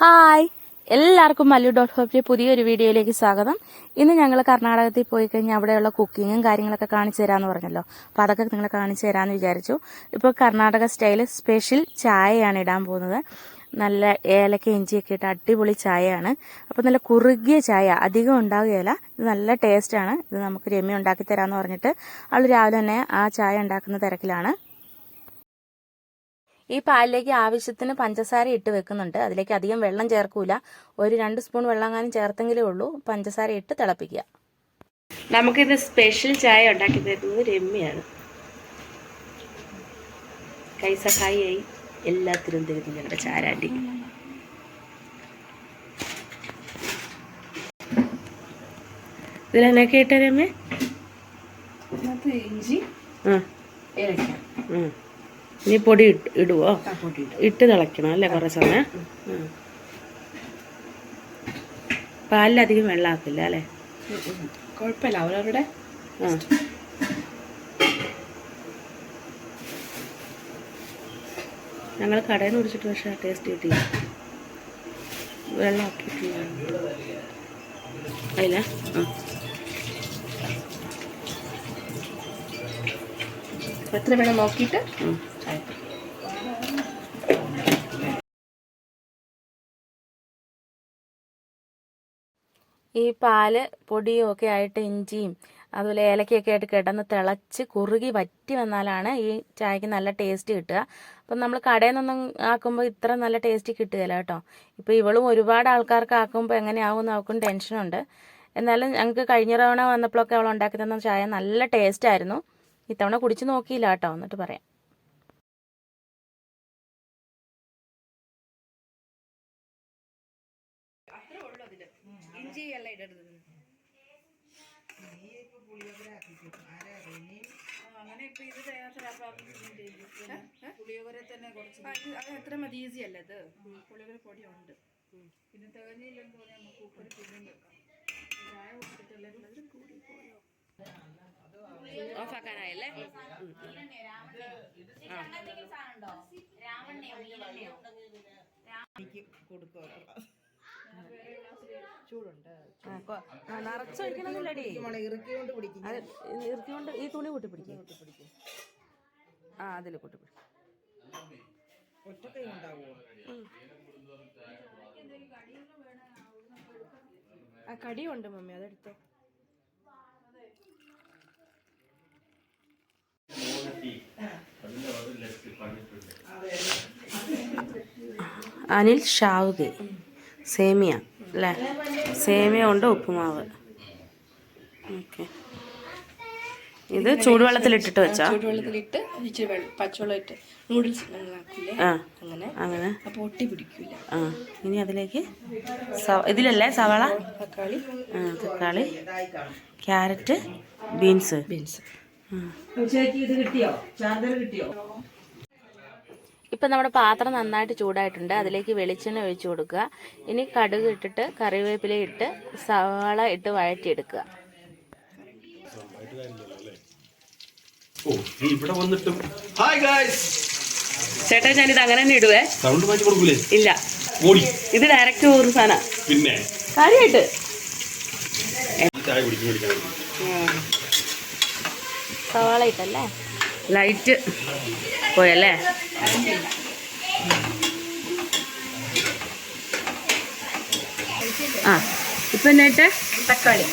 Hi, എല്ലാവർക്കും Mallu dot ഹോപ്പിലെ പുതിയൊരു വീഡിയോയിലേക്ക് സ്വാഗതം. ഇന്ന് ഞങ്ങൾ കർണാടകത്തിൽ പോയി കഴിഞ്ഞാൽ അവിടെയുള്ള കുക്കിങ്ങും കാര്യങ്ങളൊക്കെ കാണിച്ചു തരാമെന്ന് പറഞ്ഞല്ലോ. അപ്പോൾ അതൊക്കെ നിങ്ങളെ കാണിച്ചു തരാമെന്ന് വിചാരിച്ചു. ഇപ്പോൾ കർണാടക സ്റ്റൈൽ സ്പെഷ്യൽ ചായയാണ് ഇടാൻ പോകുന്നത്. നല്ല ഏലക്ക ഇഞ്ചിയൊക്കെ ഇട്ട് അടിപൊളി ചായയാണ്. അപ്പോൾ നല്ല കുറുകിയ ചായ, അധികം ഉണ്ടാകുകയില്ല. ഇത് നല്ല ടേസ്റ്റാണ്. ഇത് നമുക്ക് രമ്യ ഉണ്ടാക്കി തരാമെന്ന് പറഞ്ഞിട്ട് അവൾ രാവിലെ തന്നെ ആ ചായ ഉണ്ടാക്കുന്ന തിരക്കിലാണ്. ഈ പാലിലേക്ക് ആവശ്യത്തിന് പഞ്ചസാര ഇട്ട് വെക്കുന്നുണ്ട്. അതിലേക്ക് അധികം വെള്ളം ചേർക്കൂല. ഒരു 2 സ്പൂൺ വെള്ളമെങ്ങാനും ചേർത്തെങ്കിലേ ഉള്ളൂ. പഞ്ചസാര ഇട്ട് തിളപ്പിക്കുക. നമുക്കിത് സ്പെഷ്യൽ ചായ ഉണ്ടാക്കി തരുന്നത് രമ്യയാണ്. കൈസഹായിയായി എല്ലാത്തിനും തരുന്നു ഞങ്ങളുടെ ചാരാണ്ടി. ഇതിലെന്നൊക്കെ ഇട്ട രമ്യ? ഇഞ്ചി, ഏലക്ക. ഇനി പൊടി ഇടുവോ? ഇട്ട് തിളയ്ക്കണം അല്ലേ കുറേ സമയം? പാലിലധികം വെള്ളമാക്കില്ല അല്ലേ? കുഴപ്പമില്ല, അവരവരുടെ. ഞങ്ങൾ കടയിൽ നിന്ന് കുടിച്ചിട്ട് പക്ഷേ ടേസ്റ്റ് കിട്ടി. വെള്ളമാക്കിയിട്ടില്ല അതില്ല. എത്ര വേണം നോക്കിയിട്ട്. ഈ പാല് പൊടിയും ഒക്കെ ആയിട്ട് ഇഞ്ചിയും അതുപോലെ ഏലക്കയൊക്കെ ആയിട്ട് കിടന്ന് തിളച്ച് കുറുകി വറ്റി വന്നാലാണ് ഈ ചായക്ക് നല്ല ടേസ്റ്റ് കിട്ടുക. അപ്പം നമ്മൾ കടയിൽ നിന്നൊന്നും ആക്കുമ്പോൾ ഇത്ര നല്ല ടേസ്റ്റ് കിട്ടുകയില്ല കേട്ടോ. ഇപ്പോൾ ഇവളും ഒരുപാട് ആൾക്കാർക്ക് ആക്കുമ്പോൾ എങ്ങനെയാവും അവൾക്കും ടെൻഷനുണ്ട്. എന്നാലും ഞങ്ങൾക്ക് കഴിഞ്ഞ തവണ വന്നപ്പോഴൊക്കെ അവൾ ഉണ്ടാക്കി തന്ന ചായ നല്ല ടേസ്റ്റായിരുന്നു. ഇത്തവണ കുടിച്ച് നോക്കിയില്ല കേട്ടോ, എന്നിട്ട് പറയാം. അത് എത്ര മതി, ഈസി അല്ലേ ഇത്? പുളിയോഗര പൊടിയുണ്ട്. പിന്നെ തികഞ്ഞില്ലെങ്കിൽ നമുക്ക് ഉപ്പൊരു പിന്നെ വെക്കാം. ചായ കൊടുത്തിട്ടുള്ളത് കൂടി പോയോ? ഓഫാക്കാനായല്ലേ? നിറച്ചൊഴിക്കണമെന്നില്ലടി, ഇറുക്കിക്കൊണ്ട് ഈ തുണി കൂട്ടി പിടിക്കും. ആ, അതിൽ കൂട്ടി പിടിക്കും. ആ കടിയുണ്ട് മമ്മി, അതെടുത്തോ. അനിൽ ഷാവുകെ സേമിയ അല്ലേ? സേമിയ കൊണ്ട് ഉപ്പുമാവ്. ഓക്കെ, ഇത് ചൂടുവെള്ളത്തിലിട്ടിട്ട് വെച്ചാ? ചൂടുവെള്ളത്തിലിട്ട് ഇച്ചിരി പച്ചവെള്ളം ഇട്ട് നൂഡിൽസ് അങ്ങനെ അപ്പോൾ ഒട്ടി പിടിക്കില്ല. ആ, ഇനി അതിലേക്ക് ഇതിലല്ലേ സവാള, തക്കാളി, ക്യാരറ്റ്, ബീൻസ്. ഇപ്പം നമ്മുടെ പാത്രം നന്നായിട്ട് ചൂടായിട്ടുണ്ട്. അതിലേക്ക് വെളിച്ചെണ്ണ ഒഴിച്ചു കൊടുക്കുക. ഇനി കടുക് ഇട്ടിട്ട് കറിവേപ്പില ഇട്ട് സവാള ഇട്ട് വഴറ്റിയെടുക്കുക. ചേട്ടാ, ഞാനിത് അങ്ങനെ തന്നെ ഇടുവേ. ഇല്ല, ഇത് ഡയറക്റ്റ് പോകുന്ന സാധനം. പിന്നെ കാര്യമായിട്ട് സവാള ഇട്ടല്ലേ? ലൈറ്റ് പോയല്ലേ? ആ, ഇപ്പം എന്നിട്ട് തക്കാളി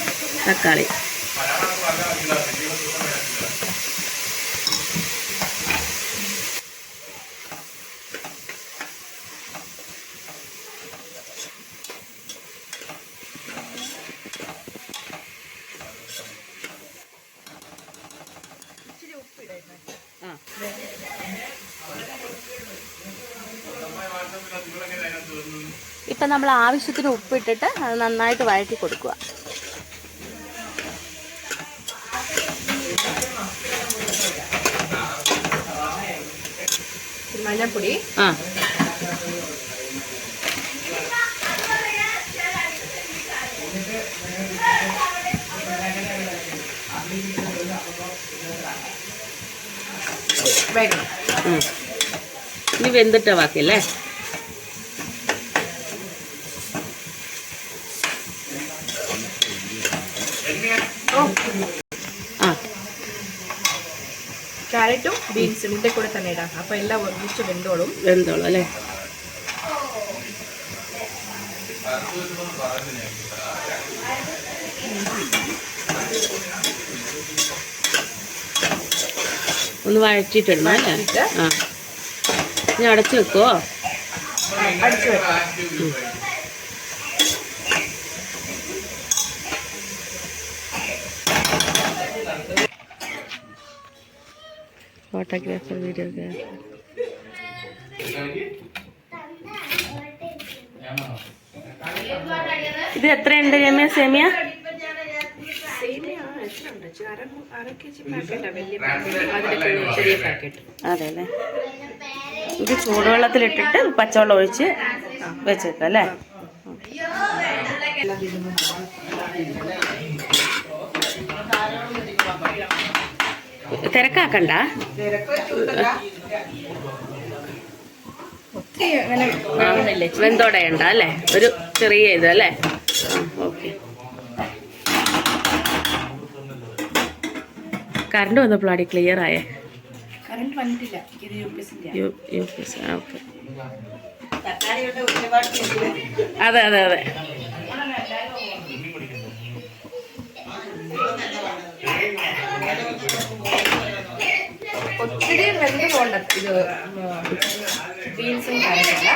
ഇപ്പം നമ്മൾ ആവശ്യത്തിന് ഉപ്പിട്ടിട്ട് അത് നന്നായിട്ട് വഴറ്റി കൊടുക്കുക. മഞ്ഞൾപ്പൊടി, വേഗം ഇനി വെന്തിട്ട ബാക്കിയല്ലേ? ക്യാരറ്റും ബീൻസും ഇതിൻ്റെ കൂടെ തന്നെ ഇടാം. അപ്പോൾ എല്ലാം ഒരുമിച്ച് വെന്തോളും അല്ലേ? ഒന്ന് വഴറ്റിയിട്ടിടണം അല്ലേ? ആ, ഇനി അടച്ചു വെക്കുവോ? അടിച്ചു വെക്കാം. Photographer, videographer. ഇത് എത്രയുണ്ട് രമ്യ സേമിയ? അതെ അല്ലേ? ഇത് ചൂടുവെള്ളത്തിലിട്ടിട്ട് പച്ചവെള്ളം ഒഴിച്ച് വെച്ചേക്കാം അല്ലേ? തിരക്കാക്കണ്ട, വെന്തോടയുണ്ട അല്ലേ? ഒരു ചെറിയ ഇത് അല്ലേ? ഓക്കെ. കറണ്ട് വന്നപ്പോഴാണ് ക്ലിയർ ആയേ. കറണ്ട് വന്നിട്ടില്ല. ഓക്കെ. അതെ അതെ അതെ. ഒത്തിരി വെന്ത് പോകണ്ട. ഇത് ബീൻസും കാര്യമില്ല.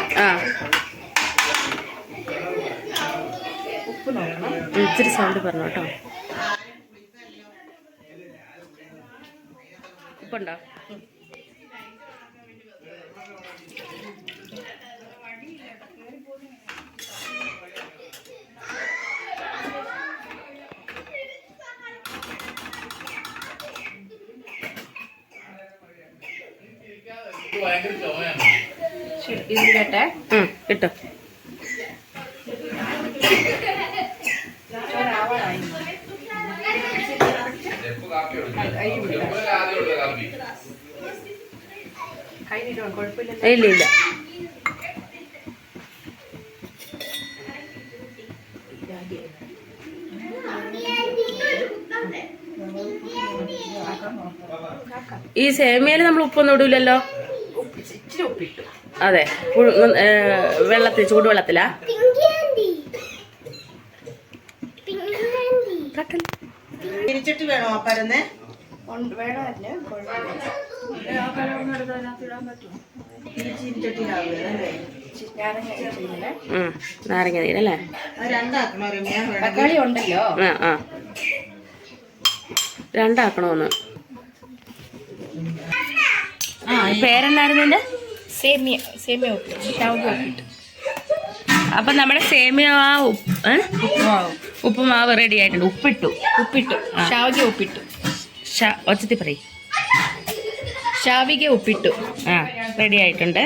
ഉപ്പ് നോക്കണം. ഇച്ചിരി സൗണ്ട് പറഞ്ഞു കേട്ടോ. ഉപ്പുണ്ടോ? ഇതിട്ടെ കിട്ടും. ഇല്ല ഇല്ല. ഈ സേമിയയിൽ നമ്മൾ ഉപ്പൊന്നും ഇടൂലല്ലോ? അതെ, വെള്ളത്തിൽ, ചൂടുവെള്ളത്തിലാ? തിരിച്ചിട്ട് വേണോ പരന്ന്? നാരങ്ങ നീരല്ലേ? തക്കാളി ഉണ്ടല്ലോ. ആ, രണ്ടാക്കണോന്ന്. പേരെന്നായിരുന്നു എൻ്റെ? സേമിയ ഉപ്പിട്ട്. അപ്പം നമ്മുടെ സേമിയ ഉപ്പുമാവ് റെഡി ആയിട്ടുണ്ട്. ഉപ്പിട്ടു. ഷാവിക ഉപ്പിട്ടു. ഒച്ചത്തി പറയും. ഷാവിക ഉപ്പിട്ടു. റെഡി ആയിട്ടുണ്ട്.